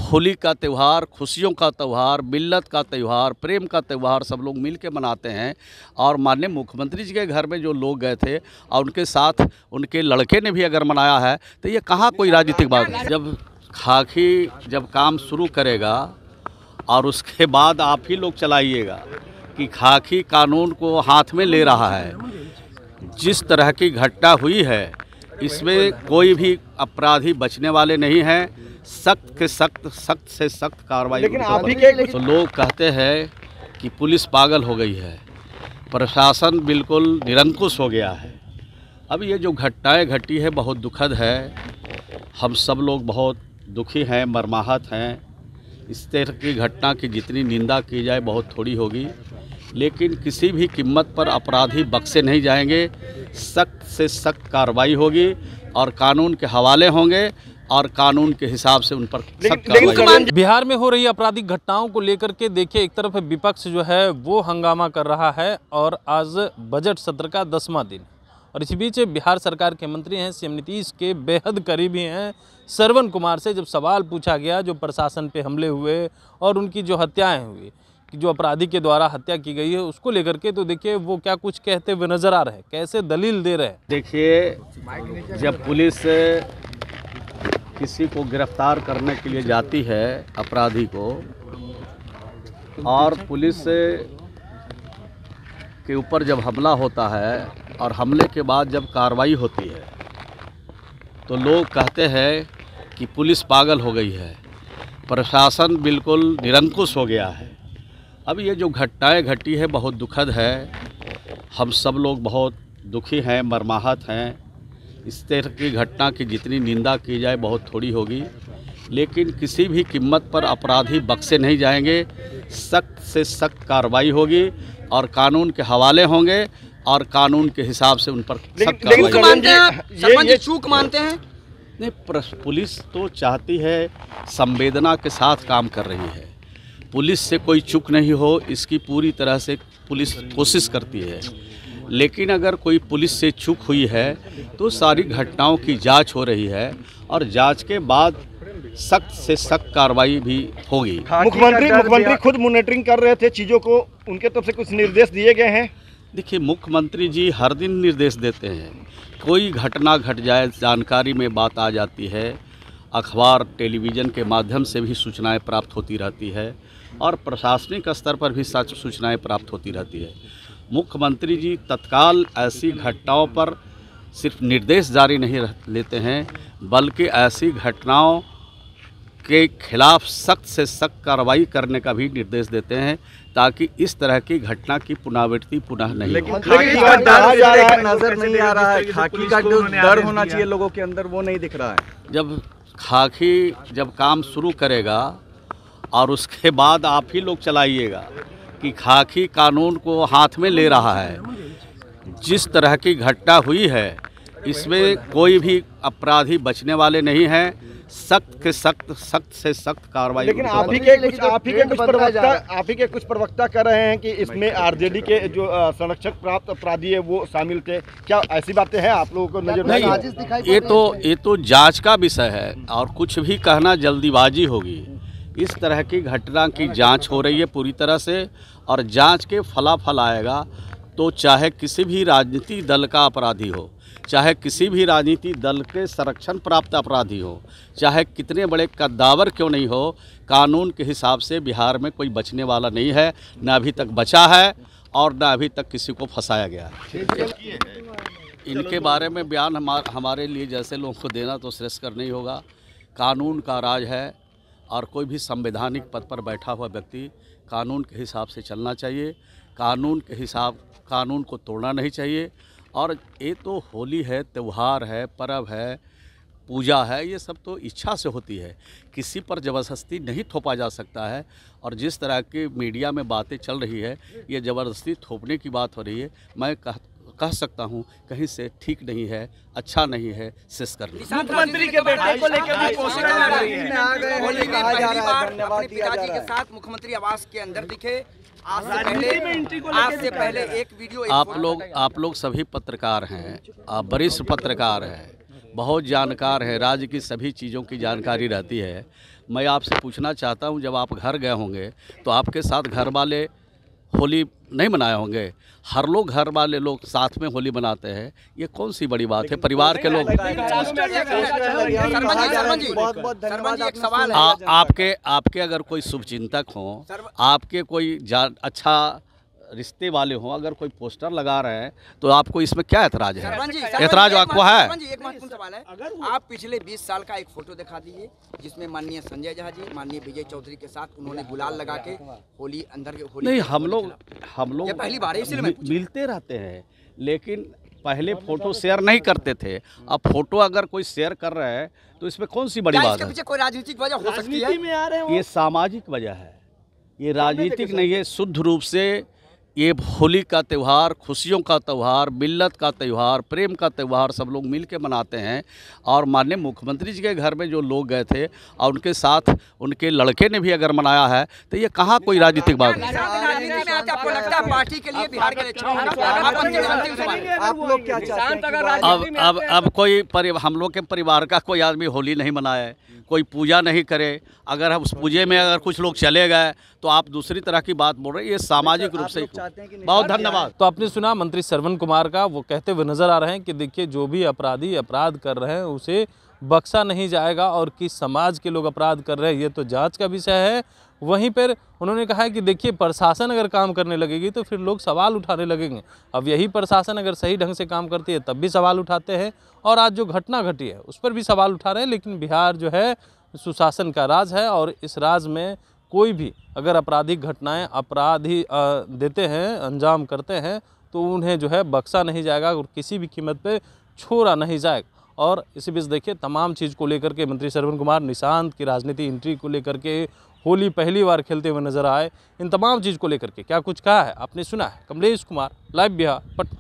होली का त्यौहार, खुशियों का त्यौहार, मिल्लत का त्यौहार, प्रेम का त्यौहार सब लोग मिल के मनाते हैं। और माननीय मुख्यमंत्री जी के घर में जो लोग गए थे और उनके साथ उनके लड़के ने भी अगर मनाया है तो ये कहाँ कोई राजनीतिक बात। जब काम शुरू करेगा और उसके बाद आप ही लोग चलाइएगा कि खाकी कानून को हाथ में ले रहा है। जिस तरह की घटना हुई है इसमें कोई भी अपराधी बचने वाले नहीं हैं। सख्त से सख्त कार्रवाई। लेकिन आप ही के तो लोग कहते हैं कि पुलिस पागल हो गई है, प्रशासन बिल्कुल निरंकुश हो गया है। अब ये जो घटनाएं घटी है बहुत दुखद है। हम सब लोग बहुत दुखी हैं, मर्माहत हैं। इस तरह की घटना की जितनी निंदा की जाए बहुत थोड़ी होगी, लेकिन किसी भी कीमत पर अपराधी बख्शे नहीं जाएंगे। सख्त से सख्त कार्रवाई होगी और कानून के हवाले होंगे और कानून के हिसाब से उन पर सख्त कार्रवाई। बिहार में हो रही आपराधिक घटनाओं को लेकर के देखिए, एक तरफ विपक्ष जो है वो हंगामा कर रहा है और आज बजट सत्र का 10वां दिन, और इसी बीच बिहार सरकार के मंत्री हैं, सीएम नीतीश के बेहद करीबी हैं श्रवण कुमार से जब सवाल पूछा गया जो प्रशासन पे हमले हुए और उनकी जो हत्याएं हुई, कि जो अपराधी के द्वारा हत्या की गई है उसको लेकर के, तो देखिए वो क्या कुछ कहते हुए नजर आ रहे हैं, कैसे दलील दे रहे हैं। देखिए, जब पुलिस किसी को गिरफ्तार करने के लिए जाती है अपराधी को, और पुलिस के ऊपर जब हमला होता है और हमले के बाद जब कार्रवाई होती है तो लोग कहते हैं कि पुलिस पागल हो गई है, प्रशासन बिल्कुल निरंकुश हो गया है। अब ये जो घटनाएं घटी है बहुत दुखद है। हम सब लोग बहुत दुखी हैं, मर्माहत हैं। इस तरह की घटना की जितनी निंदा की जाए बहुत थोड़ी होगी, लेकिन किसी भी कीमत पर अपराधी बख्शे नहीं जाएंगे। सख्त से सख्त कार्रवाई होगी और कानून के हवाले होंगे और कानून के हिसाब से उन पर सख्त कार्रवाई। मानते हैं ये चूक मानते हैं? नहीं, पुलिस तो चाहती है, संवेदना के साथ काम कर रही है। पुलिस से कोई चूक नहीं हो इसकी पूरी तरह से पुलिस कोशिश करती है, लेकिन अगर कोई पुलिस से चूक हुई है तो सारी घटनाओं की जांच हो रही है और जांच के बाद सख्त से सख्त कार्रवाई भी होगी। मुख्यमंत्री खुद मॉनिटरिंग कर रहे थे चीज़ों को, उनके तरफ से कुछ निर्देश दिए गए हैं? देखिए, मुख्यमंत्री जी हर दिन निर्देश देते हैं। कोई घटना घट जाए, जानकारी में बात आ जाती है, अखबार टेलीविज़न के माध्यम से भी सूचनाएं प्राप्त होती रहती है और प्रशासनिक स्तर पर भी सूचनाएं प्राप्त होती रहती है। मुख्यमंत्री जी तत्काल ऐसी घटनाओं पर सिर्फ निर्देश जारी नहीं लेते हैं, बल्कि ऐसी घटनाओं के खिलाफ सख्त से सख्त कार्रवाई करने का भी निर्देश देते हैं, ताकि इस तरह की घटना की पुनरावृत्ति पुनः नहीं हो। लेकिन खाकी का डर नजर नहीं आ रहा है। खाकी का जो डर होना चाहिए लोगों के अंदर वो नहीं दिख रहा है। जब काम शुरू करेगा और उसके बाद आप ही लोग चलाइएगा कि खाकी कानून को हाथ में ले रहा है। जिस तरह की घटना हुई है इसमें कोई भी अपराधी बचने वाले नहीं हैं। सख्त से सख्त कार्रवाई। लेकिन आप ही के कुछ प्रवक्ता कर रहे हैं कि इसमें आरजेडी के जो संरक्षक प्राप्त अपराधी है वो शामिल थे। क्या ऐसी बातें हैं आप लोगों को नजर नहीं? ये तो जांच का विषय है और कुछ भी कहना जल्दीबाजी होगी। इस तरह की घटना की जांच हो रही है पूरी तरह से, और जांच के फलाफल आएगा तो चाहे किसी भी राजनीतिक दल का अपराधी हो, चाहे किसी भी राजनीतिक दल के संरक्षण प्राप्त अपराधी हो, चाहे कितने बड़े कद्दावर क्यों नहीं हो, कानून के हिसाब से बिहार में कोई बचने वाला नहीं है। न अभी तक बचा है और न अभी तक किसी को फंसाया गया है। इनके बारे में बयान हमारे लिए जैसे लोगों को देना तो श्रेयस्कर नहीं होगा। कानून का राज है और कोई भी संवैधानिक पद पर बैठा हुआ व्यक्ति कानून के हिसाब से चलना चाहिए। कानून को तोड़ना नहीं चाहिए। और ये तो होली है, त्यौहार है, पर्व है, पूजा है, ये सब तो इच्छा से होती है, किसी पर ज़बरदस्ती नहीं थोपा जा सकता है। और जिस तरह की मीडिया में बातें चल रही है, ये ज़बरदस्ती थोपने की बात हो रही है, मैं कह सकता हूँ कहीं से ठीक नहीं है, अच्छा नहीं है, शेष कर ली। मुख्यमंत्री के बेटे को लेकर भी पोस्टर लग रही है। होली में पहली बार अपने पिताजी के साथ मुख्यमंत्री आवास के अंदर दिखे। आज से पहले एक वीडियो आप लोग सभी पत्रकार हैं, आप वरिष्ठ पत्रकार हैं, बहुत जानकार हैं, राज्य की सभी चीज़ों की जानकारी रहती है। मैं आपसे पूछना चाहता हूं, जब आप घर गए होंगे तो आपके साथ घर वाले होली नहीं मनाए होंगे। हर लोग घर वाले लोग साथ में होली मनाते हैं, ये कौन सी बड़ी बात है? परिवार के लोग एक सवाल है। आपके अगर कोई शुभचिंतक हो, आपके कोई अच्छा रिश्ते वाले हों, अगर कोई पोस्टर लगा रहे हैं तो आपको इसमें क्या ऐतराज है? ऐतराज आपको है? एक महत्वपूर्ण सवाल है, आप पिछले 20 साल का एक फोटो दिखा दीजिए जिसमें माननीय संजय झा जी, माननीय विजय चौधरी के साथ उन्होंने गुलाल लगा के होली नहीं, हम लोग ये पहली बार है, इसलिए मैं मिलते रहते हैं, लेकिन पहले फोटो शेयर नहीं करते थे। अब फोटो अगर कोई शेयर कर रहा है तो इसमें कौन सी बड़ी बात है? पीछे कोई राजनीतिक वजह हो सकती है? ये सामाजिक वजह है, ये राजनीतिक नहीं है। शुद्ध रूप से ये होली का त्यौहार, खुशियों का त्यौहार, मिल्लत का त्यौहार, प्रेम का त्यौहार सब लोग मिल के मनाते हैं। और माननीय मुख्यमंत्री जी के घर में जो लोग गए थे और उनके साथ उनके लड़के ने भी अगर मनाया है तो ये कहाँ कोई राजनीतिक बात है? आपको लगता है पार्टी के लिए, बिहार के लिए आप लोग क्या चाहते हैं? अब कोई हम लोग के परिवार का कोई आदमी होली नहीं मनाए, कोई पूजा नहीं करे, अगर हम उस पूजे में अगर कुछ लोग चले गए तो आप दूसरी तरह की बात बोल रहे हैं। ये सामाजिक रूप से। बहुत धन्यवाद। तो आपने सुना मंत्री श्रवण कुमार का, वो कहते हुए नजर आ रहे हैं कि देखिए जो भी अपराधी अपराध कर रहे हैं उसे बख्शा नहीं जाएगा, और किस समाज के लोग अपराध कर रहे हैं ये तो जांच का विषय है। वहीं पर उन्होंने कहा है कि देखिए प्रशासन अगर काम करने लगेगी तो फिर लोग सवाल उठाने लगेंगे। अब यही प्रशासन अगर सही ढंग से काम करती है तब भी सवाल उठाते हैं, और आज जो घटना घटी है उस पर भी सवाल उठा रहे हैं। लेकिन बिहार जो है सुशासन का राज है, और इस राज में कोई भी अगर आपराधिक घटनाएं अपराधी देते हैं, अंजाम करते हैं, तो उन्हें जो है बख्शा नहीं जाएगा और किसी भी कीमत पे छोड़ा नहीं जाएगा। और इसी बीच देखिए तमाम चीज़ को लेकर के मंत्री श्रवण कुमार निशांत की राजनीति एंट्री को लेकर के, होली पहली बार खेलते हुए नजर आए, इन तमाम चीज़ को लेकर के क्या कुछ कहा है आपने सुना है। कमलेश कुमार, लाइव बिहार, पटना।